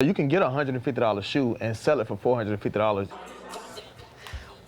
You can get a $150 shoe and sell it for $450.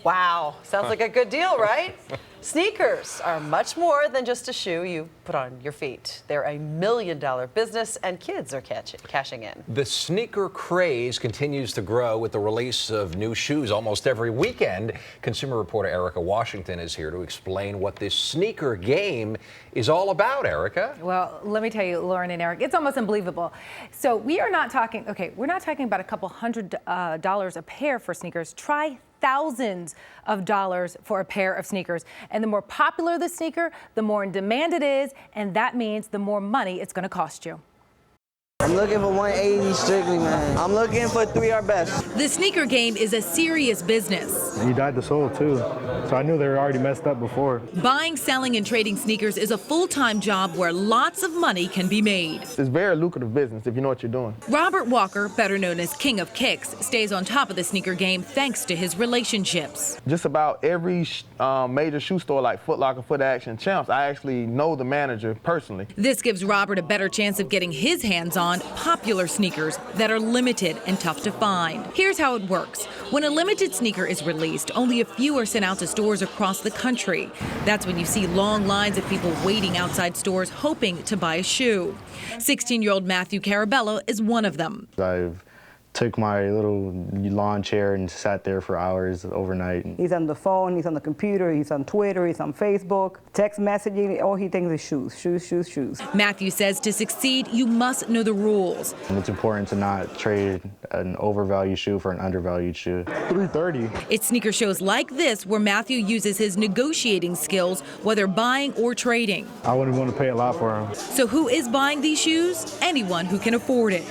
Wow, sounds like a good deal, right? Sneakers are much more than just a shoe you put on your feet. They're a $1 million business, and kids are cashing in. The sneaker craze continues to grow with the release of new shoes almost every weekend. Consumer reporter Erica Washington is here to explain what this sneaker game is all about. Erica? Well, let me tell you, Lauren and Eric, it's almost unbelievable. So we're not talking about a couple $100 a pair for sneakers. Try thousands of dollars for a pair of sneakers. And the more popular the sneaker, the more in demand it is, and that means the more money it's going to cost you. I'm looking for 180 strictly, man. I'm looking for 3R best. The sneaker game is a serious business. And he dyed the sole too, so I knew they were already messed up before. Buying, selling, and trading sneakers is a full-time job where lots of money can be made. It's very lucrative business if you know what you're doing. Robert Walker, better known as King of Kicks, stays on top of the sneaker game thanks to his relationships. Just about every major shoe store like Foot Locker, Foot Action, Champs, I actually know the manager personally. This gives Robert a better chance of getting his hands on popular sneakers that are limited and tough to find. Here's how it works. When a limited sneaker is released, only a few are sent out to stores across the country. That's when you see long lines of people waiting outside stores hoping to buy a shoe. 16-year-old Matthew Carabello is one of them. I've took my little lawn chair and sat there for hours overnight. He's on the phone, he's on the computer, he's on Twitter, he's on Facebook, text messaging, all he thinks is shoes, shoes, shoes, shoes. Matthew says to succeed, you must know the rules. And it's important to not trade an overvalued shoe for an undervalued shoe. $330. It's sneaker shows like this where Matthew uses his negotiating skills, whether buying or trading. I wouldn't want to pay a lot for them. So who is buying these shoes? Anyone who can afford it.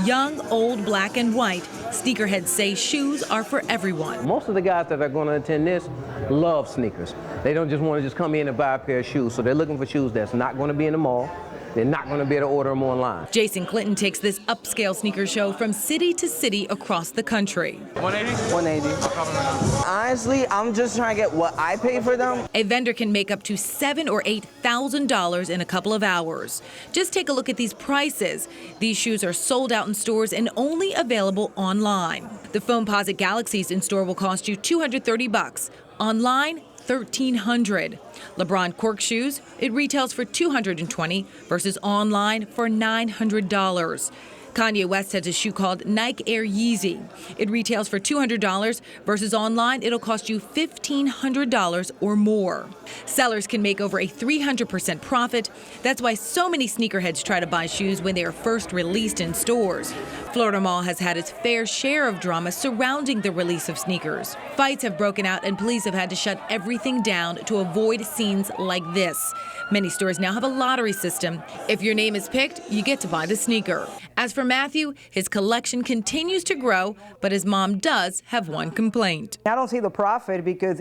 Young, old, black, and white, sneakerheads say shoes are for everyone. Most of the guys that are going to attend this love sneakers. They don't just want to just come in and buy a pair of shoes, so they're looking for shoes that's not going to be in the mall. They're not going to be able to order them online. Jason Clinton takes this upscale sneaker show from city to city across the country. 180? 180. Honestly, I'm just trying to get what I pay for them. A vendor can make up to $7,000 or $8,000 in a couple of hours. Just take a look at these prices. These shoes are sold out in stores and only available online. The Foamposite Galaxies in store will cost you $230. Online, $1,300. LeBron Cork shoes, it retails for $220 versus online for $900. Kanye West has a shoe called Nike Air Yeezy. It retails for $200 versus online it'll cost you $1,500 or more. Sellers can make over a 300% profit. That's why so many sneakerheads try to buy shoes when they are first released in stores. Florida Mall has had its fair share of drama surrounding the release of sneakers. Fights have broken out and police have had to shut everything down to avoid scenes like this. Many stores now have a lottery system. If your name is picked, you get to buy the sneaker. As for Matthew, his collection continues to grow, but his mom does have one complaint. I don't see the profit because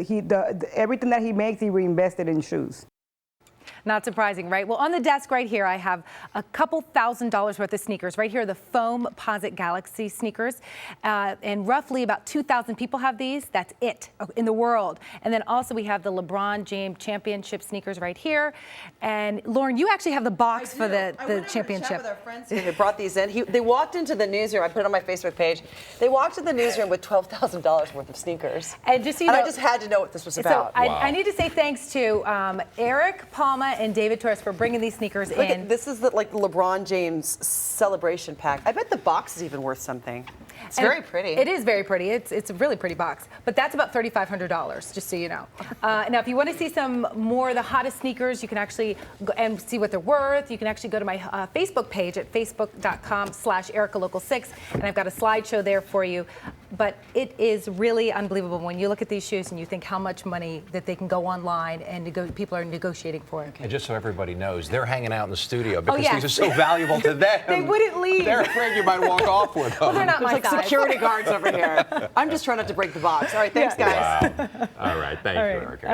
everything that he makes, he reinvested in shoes. Not surprising, right? Well, on the desk right here, I have a couple $1,000s worth of sneakers. Right here, the Foamposite Galaxy sneakers. And roughly about 2,000 people have these. That's it in the world. And then also we have the LeBron James Championship sneakers right here. And Lauren, you actually have the box for the championship. I went with our friends who brought these in. They walked into the newsroom. I put it on my Facebook page. They walked into the newsroom with $12,000 worth of sneakers. And just so you know, I just had to know what this was about. So I need to say thanks to Eric Palma and David Torres for bringing these sneakers in. This is the LeBron James celebration pack. I bet the box is even worth something. It's very pretty. It is very pretty. It's a really pretty box. But that's about $3,500, just so you know. Now, if you want to see some more of the hottest sneakers, you can actually go and see what they're worth. You can actually go to my Facebook page at facebook.com/EricaLocal6, and I've got a slideshow there for you. But it is really unbelievable when you look at these shoes and you think how much money that they can go online and people are negotiating for it. And just so everybody knows, they're hanging out in the studio because yes. these are so valuable to them. They wouldn't leave. They're afraid you might walk off with them. Well, they're not my There's like security guards over here. I'm just trying not to break the box. All right, thanks, guys. Wow. All right, thank you, Erica.